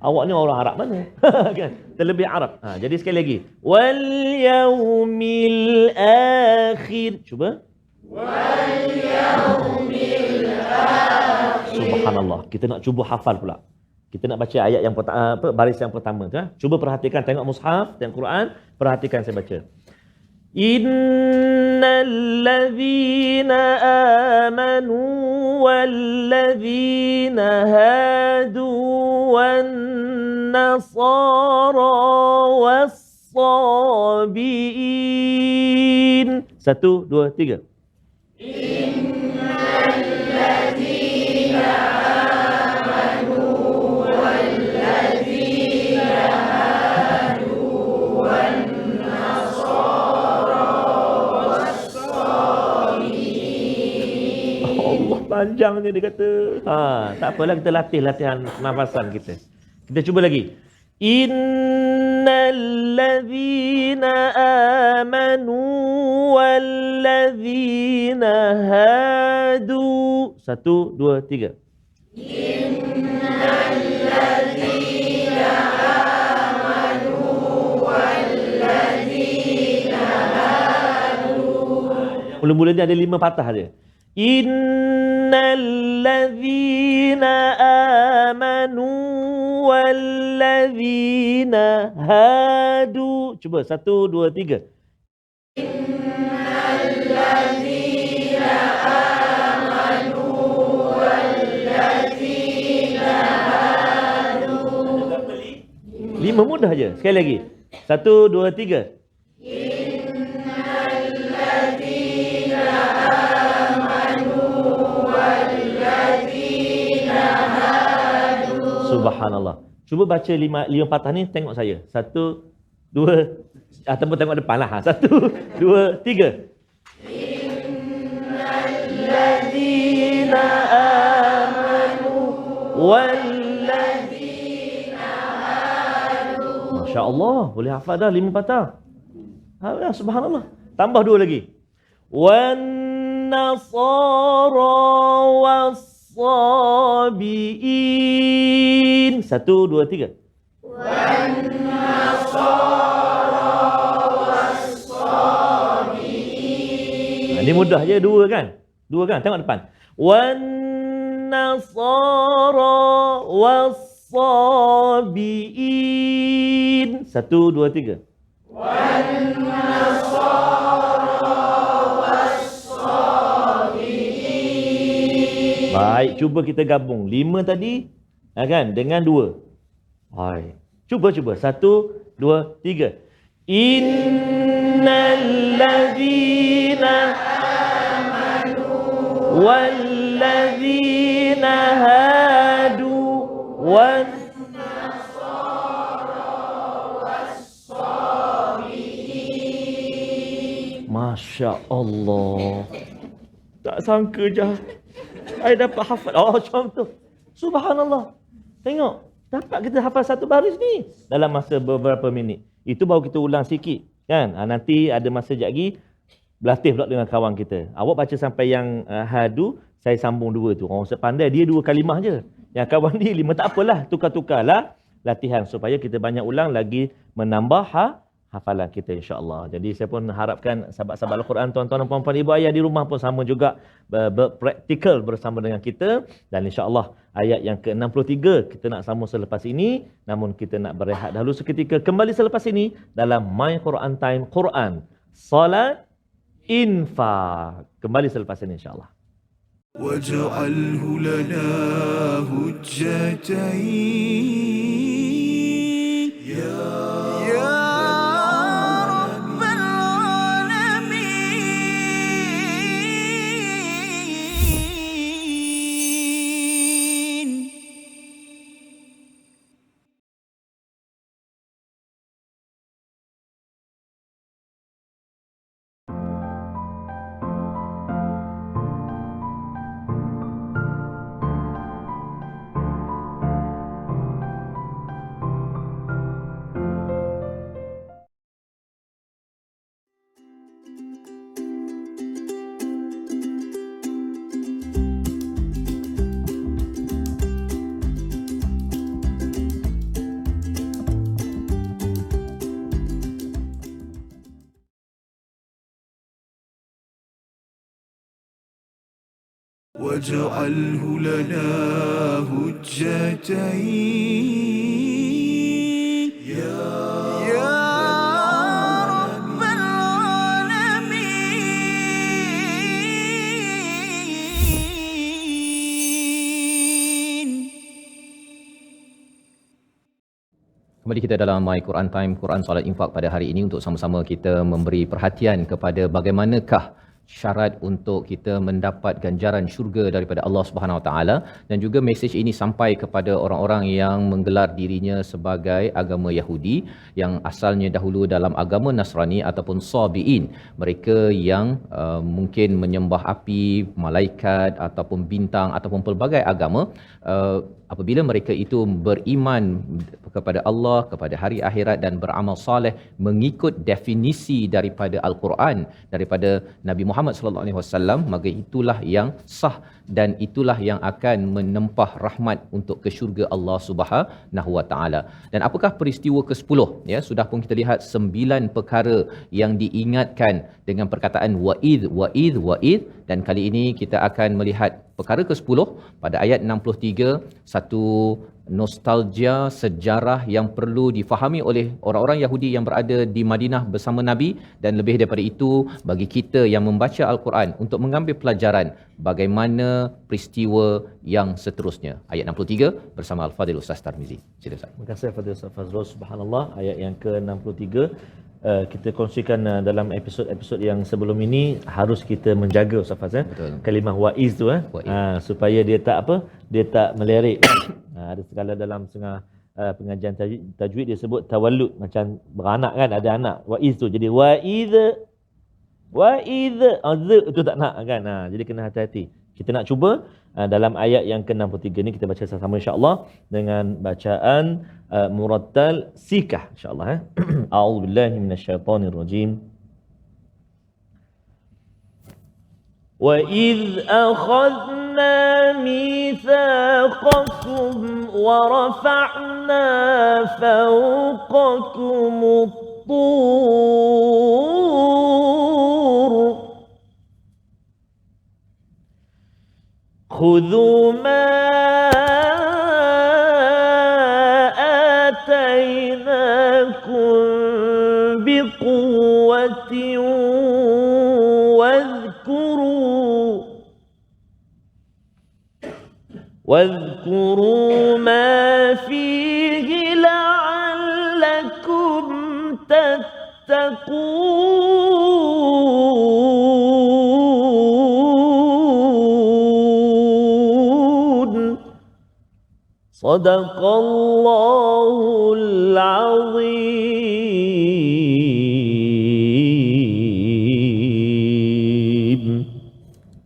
awak ni orang Arab mana? Kan? Terlebih Arab. Jadi sekali lagi. Wal yaumil akhir. Cuba. Wal yaumil akhir. Subhanallah. Kita nak cuba hafal pula. Kita nak baca ayat yang pertama, baris yang pertama tu. Cuba perhatikan, tengok mushaf, tengok Quran, perhatikan saya baca. Innal ladzina amanu wal ladzina hadu wan nasara was-sabiin. 1, 2, 3. Innal ladzina amanu wal ladzina hadu wan nasara was-sabiin. Allah, panjang ni dia kata. Tak apalah, kita latih latihan nafasan kita. Kita cuba lagi. Innal ladzina amanu wal ladzina hadu. 1, 2, 3. Innal ladzina amanu wal ladzina hadu. Mula-mula ni ada 5 patah dia. Innal ladzina amanu walladzina hadu. Cuba 1, 2, 3. Innal ladzina amanu walladzina hadu. 5 mudah je. Sekali lagi. 1, 2, 3. Innal ladzina amanu walladzina hadu. Subhanallah. Cuba baca 5 patah ni, tengok saya. 1, 2, ataupun tengok depan lah. 1, 2, 3. Innal ladzina amanu walladzina hadu. Masya Allah, boleh hafal dah 5 patah. Subhanallah. Tambah 2 lagi. Wan nasara was-sabiin. 1, 2, 3. Wan nasara was-sabiin. Ini mudah je, 2 kan? 2 kan? Tengok depan. Wan nasara was-sabiin. 1, 2, 3. Wan nasara was-sabiin. Baik, cuba kita gabung 5 tadi kan dengan 2. Hai. Cuba. 1 2 3. Innal ladzina walladzina hadu wan Masya Allah. Tak sangka je. Saya dapat hafal. Oh, macam tu. Subhanallah. Tengok. Dapat kita hafal satu baris ni. Dalam masa beberapa minit. Itu baru kita ulang sikit. Kan? Nanti ada masa sekejap lagi. Berlatih pula dengan kawan kita. Awak baca sampai yang hadu. Saya sambung 2 tu. Orang sepandai dia 2 kalimah je. Yang kawan dia 5. Tak apalah. Tukar-tukarlah latihan. Supaya kita banyak ulang lagi menambah hafalan kita insya-Allah. Jadi saya pun harapkan sahabat-sahabat Al-Quran, tuan-tuan dan puan-puan, ibu ayah di rumah pun sama juga berpraktikal bersama dengan kita, dan insya-Allah ayat yang ke-63 kita nak sambung selepas ini, namun kita nak berehat dahulu seketika, kembali selepas ini dalam My Quran Time, Quran, Salat, Infak. Kembali selepas ini insya-Allah. واجعله لنا هجتين يا رب العالمين. واجعله لنا هجتين يا رب العالمين. Kembali kita dalam My Quran Time, Quran Salat Infak pada hari ini untuk sama-sama kita memberi perhatian kepada bagaimanakah syarat untuk kita mendapat ganjaran syurga daripada Allah Subhanahu Wa Taala, dan juga mesej ini sampai kepada orang-orang yang menggelar dirinya sebagai agama Yahudi yang asalnya dahulu dalam agama Nasrani ataupun Sabiin, mereka yang mungkin menyembah api, malaikat ataupun bintang ataupun pelbagai agama. Apabila mereka itu beriman kepada Allah, kepada hari akhirat dan beramal soleh mengikut definisi daripada Al-Quran, daripada Nabi Muhammad sallallahu alaihi wasallam, maka itulah yang sah dan itulah yang akan menempah rahmat untuk ke syurga Allah Subhanahu wa taala. Dan apakah peristiwa ke-10? Ya, sudah pun kita lihat 9 perkara yang diingatkan dengan perkataan wa'id, dan kali ini kita akan melihat perkara ke-10 pada ayat 63, satu nostalgia sejarah yang perlu difahami oleh orang-orang Yahudi yang berada di Madinah bersama Nabi, dan lebih daripada itu bagi kita yang membaca Al-Quran untuk mengambil pelajaran bagaimana peristiwa yang seterusnya. Ayat 63 bersama Al-Fadhil Ustaz Tarmizi. Sila Ustaz. Terima kasih Fadil Ustaz Fazrul. Subhanallah, ayat yang ke-63 kita kongsikan dalam episod-episod yang sebelum ini, harus kita menjaga Ustaz Faz, kalimah waiz tu supaya dia tak dia tak melerik. Ada segala dalam setengah pengajian tajwid dia sebut tawallud, macam beranak kan, ada anak waiz tu jadi waiz tu tak nak kan. Jadi kena hati-hati. Kita nak cuba dalam ayat yang ke-63 ni kita baca sama-sama insya-Allah dengan bacaan murattal sikah insya-Allah. A'udzubillahi minasyaitonirrajim. Wa idz akhadna mitsaqakum wa rafa'na fawqakumut tur خذوا ما آتيناكم بقوة واذكروا واذكروا ما فيه لعلكم تتقون صدق الله العظيم.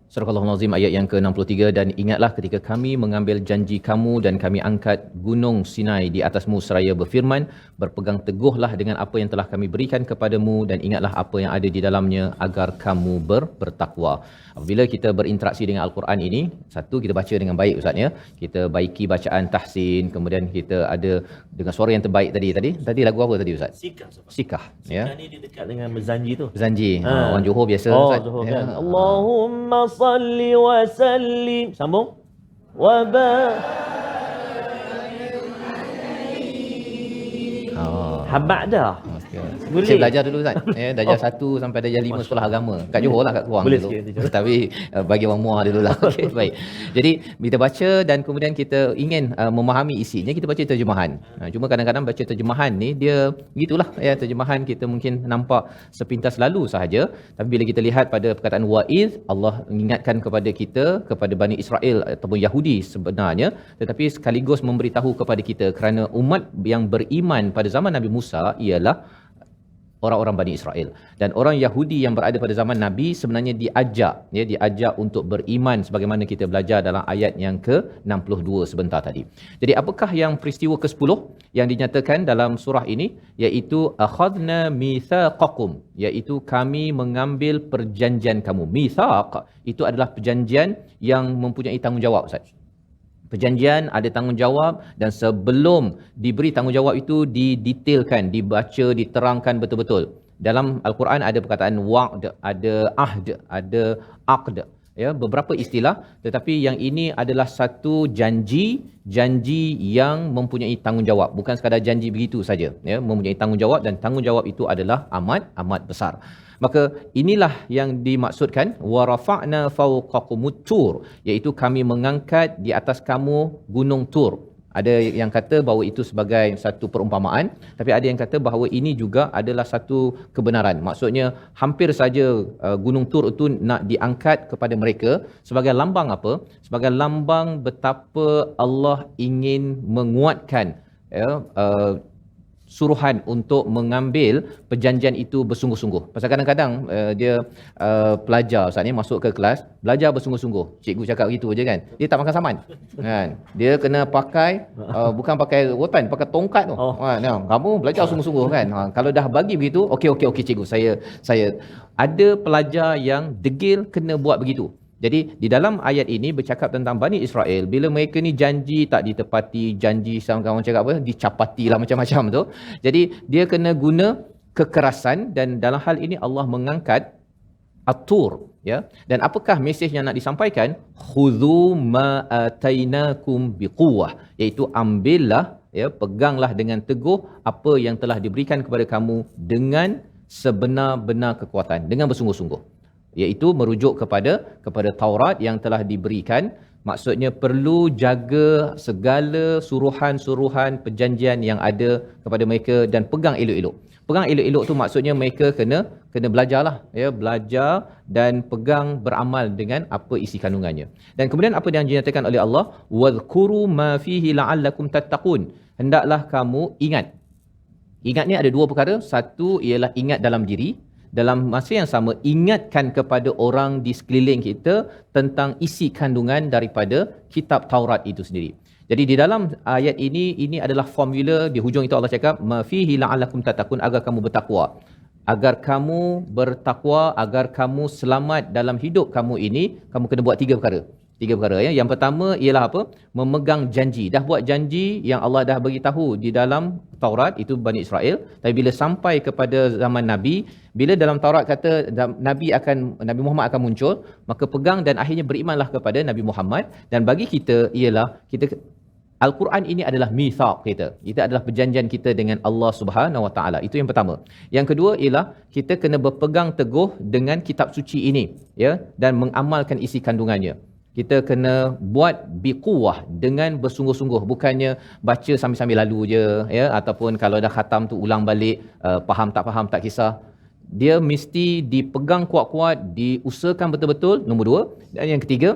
Surah Al-Azim ayat yang ke-63, dan ingatlah ketika kami mengambil janji kamu dan kami angkat gunung Sinai di atasmu seraya berfirman, berpegang teguhlah dengan apa yang telah kami berikan kepadamu dan ingatlah apa yang ada di dalamnya agar kamu bertakwa. Apabila kita berinteraksi dengan Al-Quran ini, satu, kita baca dengan baik Ustaz ya. Kita baiki bacaan tahsin, kemudian kita ada dengan suara yang terbaik tadi lagu apa tadi Ustaz? Sikah ya. Sikah ni dia dekat dengan Mezanji tu. Zanji. Orang Johor biasa Ustaz. Johor kan. Allahumma salli wa sallim. Sambung. Wa ba Habak dah. Boleh. Saya belajar dulu Ustaz. Darjah 1 sampai darjah 5 sekolah agama. Kat Johor lah, kat Keluang boleh dulu. sikit, Tapi bagi orang Muar dululah. Okey, baik. Jadi kita baca dan kemudian kita ingin memahami isinya, kita baca terjemahan. Cuma kadang-kadang baca terjemahan ni dia begitulah ya, terjemahan kita mungkin nampak sepintas lalu sahaja, tapi bila kita lihat pada perkataan wa'id, Allah mengingatkan kepada kita, kepada Bani Israel ataupun Yahudi sebenarnya, tetapi sekaligus memberitahu kepada kita kerana umat yang beriman pada zaman Nabi Musa ialah orang-orang Bani Israel, dan orang Yahudi yang berada pada zaman Nabi sebenarnya diajak untuk beriman sebagaimana kita belajar dalam ayat yang ke-62 sebentar tadi. Jadi apakah yang peristiwa ke-10 yang dinyatakan dalam surah ini, iaitu akhadna mitsaqakum, iaitu kami mengambil perjanjian kamu. Mitsaq itu adalah perjanjian yang mempunyai tanggungjawab Ustaz. Perjanjian ada tanggungjawab, dan sebelum diberi tanggungjawab itu didetailkan, dibaca, diterangkan betul-betul. Dalam Al-Quran ada perkataan wa'd, ada ahd, ada aqd, ya, beberapa istilah, tetapi yang ini adalah satu janji yang mempunyai tanggungjawab, bukan sekadar janji begitu saja ya, mempunyai tanggungjawab, dan tanggungjawab itu adalah amat besar. Maka inilah yang dimaksudkan wa rafa'na fawqakumut tur, iaitu kami mengangkat di atas kamu gunung Tur. Ada yang kata bahawa itu sebagai satu perumpamaan, tapi ada yang kata bahawa ini juga adalah satu kebenaran. Maksudnya hampir saja gunung Tur itu nak diangkat kepada mereka sebagai lambang apa? Sebagai lambang betapa Allah ingin menguatkan ya, suruhan untuk mengambil perjanjian itu bersungguh-sungguh. Pasal kadang-kadang dia pelajar Ustaz ni masuk ke kelas, belajar bersungguh-sungguh. Cikgu cakap begitu je kan. Dia tak makan saman. Kan? Dia kena pakai bukan pakai rotan, pakai tongkat tu. Kamu belajar sungguh-sungguh kan. Kalau dah bagi begitu, okey cikgu, saya ada pelajar yang degil kena buat begitu. Jadi di dalam ayat ini bercakap tentang Bani Israel, bila mereka ni janji tak ditepati, janji sama kawan cakap apa, dicapati lah macam-macam tu. Jadi dia kena guna kekerasan, dan dalam hal ini Allah mengangkat At-Tur ya. Dan apakah mesej yang nak disampaikan? Khudhu ma atainakum biquwwah, iaitu ambillah ya, peganglah dengan teguh apa yang telah diberikan kepada kamu dengan sebenar-benar kekuatan, dengan bersungguh-sungguh. Iaitu merujuk kepada Taurat yang telah diberikan. Maksudnya perlu jaga segala suruhan-suruhan perjanjian yang ada kepada mereka dan pegang elok-elok. Pegang elok-elok tu maksudnya mereka kena belajarlah ya, belajar dan pegang beramal dengan apa isi kandungannya. Dan kemudian apa yang dinyatakan oleh Allah, wadhkuru ma fihi la'allakum tattaqun. Hendaklah kamu ingat. Ingat ni ada dua perkara. Satu ialah ingat dalam diri, dalam masa yang sama ingatkan kepada orang di sekeliling kita tentang isi kandungan daripada kitab Taurat itu sendiri. Jadi di dalam ayat ini adalah formula. Di hujung itu Allah cakap ma fihi la'allakum tattaqun, agar kamu bertakwa. Agar kamu bertakwa, agar kamu selamat dalam hidup kamu ini, kamu kena buat tiga perkara ya. Yang pertama ialah apa? Memegang janji. Dah buat janji yang Allah dah beritahu di dalam Taurat, itu Bani Israel. Tapi bila sampai kepada zaman Nabi, bila dalam Taurat kata Nabi Muhammad akan muncul, maka pegang dan akhirnya berimanlah kepada Nabi Muhammad. Dan bagi kita ialah Al-Quran ini adalah mitsaq kita. Itu adalah perjanjian kita dengan Allah Subhanahu Wa Taala. Itu yang pertama. Yang kedua ialah kita kena berpegang teguh dengan kitab suci ini ya, dan mengamalkan isi kandungannya. Kita kena buat biquwah dengan bersungguh-sungguh, bukannya baca sambil-sambil lalu je ya, ataupun kalau dah khatam tu ulang balik, faham tak kisah. Dia mesti dipegang kuat-kuat, diusahakan betul-betul, nombor 2. Dan yang ketiga,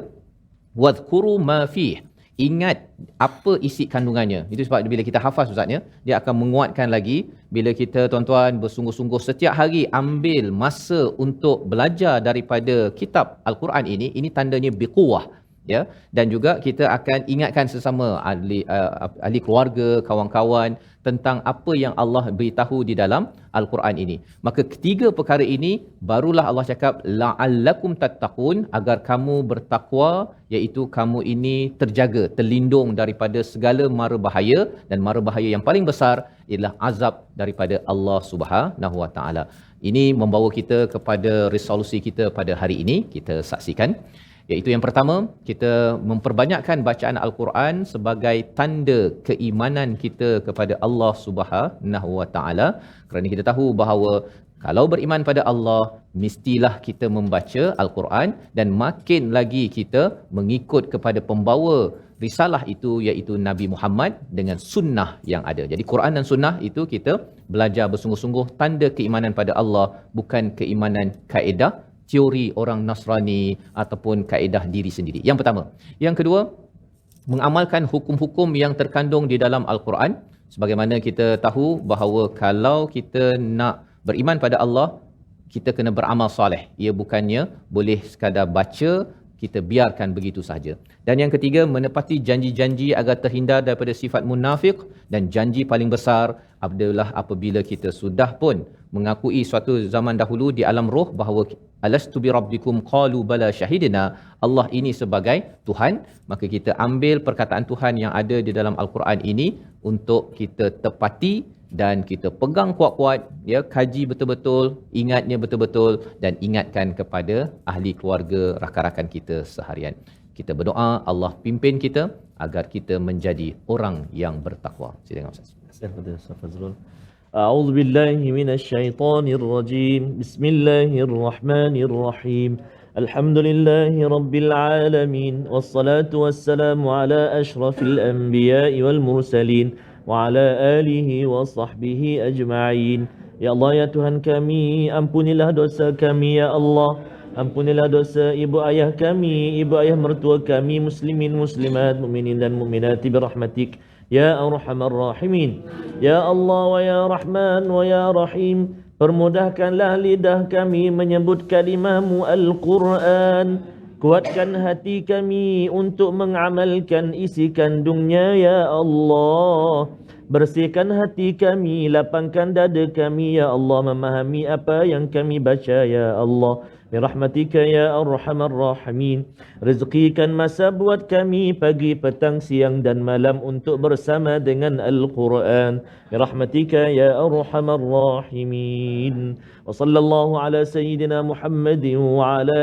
wadhkuru ma fih, ingat apa isi kandungannya. Itu sebab bila kita hafaz ustaznya, dia akan menguatkan lagi. Bila kita tuan-tuan bersungguh-sungguh setiap hari ambil masa untuk belajar daripada kitab Al-Quran ini tandanya biquwah ya. Dan juga kita akan ingatkan sesama ahli keluarga, kawan-kawan tentang apa yang Allah beritahu di dalam Al-Quran ini. Maka ketiga perkara ini barulah Allah cakap la'allakum tattaqun, agar kamu bertakwa, iaitu kamu ini terjaga, terlindung daripada segala mara bahaya, dan mara bahaya yang paling besar ialah azab daripada Allah Subhanahu Wa Taala. Ini membawa kita kepada resolusi kita pada hari ini. Kita saksikan, iaitu yang pertama, kita memperbanyakkan bacaan Al-Quran sebagai tanda keimanan kita kepada Allah Subhanahu Wa Taala, kerana kita tahu bahawa kalau beriman pada Allah, mestilah kita membaca Al-Quran, dan makin lagi kita mengikut kepada pembawa risalah itu, iaitu Nabi Muhammad dengan sunnah yang ada. Jadi Quran dan sunnah itu kita belajar bersungguh-sungguh, tanda keimanan pada Allah, bukan keimanan kaedah teori orang Nasrani ataupun kaedah diri sendiri. Yang pertama. Yang kedua, mengamalkan hukum-hukum yang terkandung di dalam Al-Quran. Sebagaimana kita tahu bahawa kalau kita nak beriman pada Allah, kita kena beramal soleh. Ia bukannya boleh sekadar baca, kita biarkan begitu sahaja. Dan yang ketiga, menepati janji-janji agar terhindar daripada sifat munafik. Dan janji paling besar adalah apabila kita sudah pun mengakui suatu zaman dahulu di alam roh bahawa alastu bi rabbikum qalu bala syahidna, Allah ini sebagai Tuhan, maka kita ambil perkataan Tuhan yang ada di dalam Al-Quran ini untuk kita tepati dan kita pegang kuat-kuat ya, kaji betul-betul, ingatnya betul-betul, dan ingatkan kepada ahli keluarga, rakan-rakan kita seharian. Kita berdoa Allah pimpin kita agar kita menjadi orang yang bertakwa. Silakan Ustaz. Ustaz Fazrul. A'udzu billahi minasy syaithanir rajim. Bismillahirrahmanirrahim. Alhamdulillahi rabbil alamin, wassalatu wassalamu ala asyrafil anbiya'i wal mursalin wa ala alihi wa sahbihi ajma'in. Ya Allah, ya Tuhan kami, ampunilah dosa kami ya Allah. Ampunilah dosa ibu ayah kami, ibu ayah mertua kami, muslimin, muslimat, mukminin dan mukminat birahmatik ya arhamar rahimin. Ya Allah wa ya Rahman wa ya Rahim, permudahkanlah lidah kami menyebut kalimah-Mu Al-Quran. Kuatkan hati kami untuk mengamalkan isi kandungnya ya Allah. Bersihkan hati kami, lapangkan dada kami ya Allah, memahami apa yang kami baca ya Allah. Birahmatika ya arhamar rahimin. Rezekikan masa buat kami pagi, petang, siang dan malam untuk bersama dengan Al-Quran. Birahmatika ya arhamar rahimin. Wa sallallahu ala sayyidina Muhammadin wa ala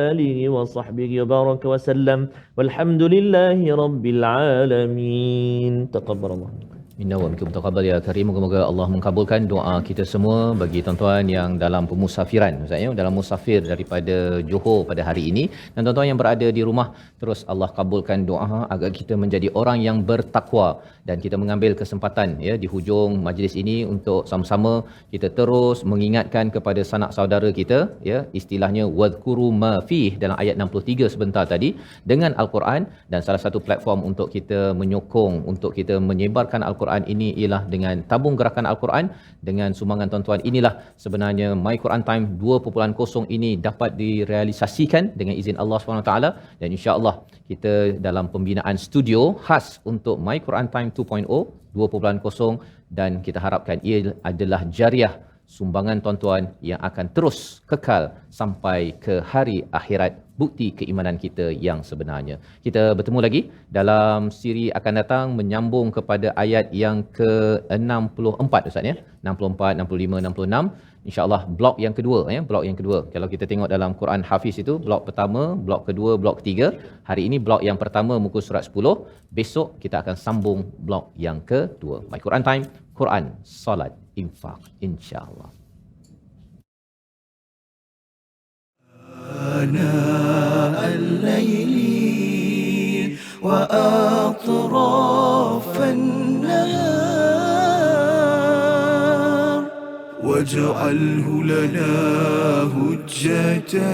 alihi wa sahbihi wa baraka wa sallam. Walhamdulillahi rabbil alamin. Taqabbalallah. Minna wa minkum taqabbal ya karim. Moga-moga Allah mengabulkan doa kita semua. Bagi tuan-tuan yang dalam pemusafiran, maksudnya dalam musafir daripada Johor pada hari ini, dan tuan-tuan yang berada di rumah, terus Allah kabulkan doa agar kita menjadi orang yang bertakwa. Dan kita mengambil kesempatan ya di hujung majlis ini untuk sama-sama kita terus mengingatkan kepada sanak saudara kita ya, istilahnya wadhkuru ma fih dalam ayat 63 sebentar tadi dengan Al-Quran. Dan salah satu platform untuk kita menyokong, untuk kita menyebarkan Al-Quran ini ialah dengan tabung gerakan Al-Quran. Dengan sumbangan tuan-tuan inilah sebenarnya My Quran Time 2.0 ini dapat direalisasikan dengan izin Allah SWT. Dan insya-Allah kita dalam pembinaan studio khas untuk My Quran Time 2.0, dan kita harapkan ia adalah jariah, sumbangan tuan-tuan yang akan terus kekal sampai ke hari akhirat, bukti keimanan kita yang sebenarnya. Kita bertemu lagi dalam siri akan datang menyambung kepada ayat yang ke-64 Ustaz ya. 64, 65, 66. InsyaAllah blok yang kedua ya, blok yang kedua. Kalau kita tengok dalam Quran Hafiz itu blok pertama, blok kedua, blok ketiga. Hari ini blok yang pertama muka surat 10. Besok kita akan sambung blok yang kedua. My Quran Time, Quran, Salat, Infak, insya-Allah. آناء الليل وأطراف النهار واجعله لنا هجتين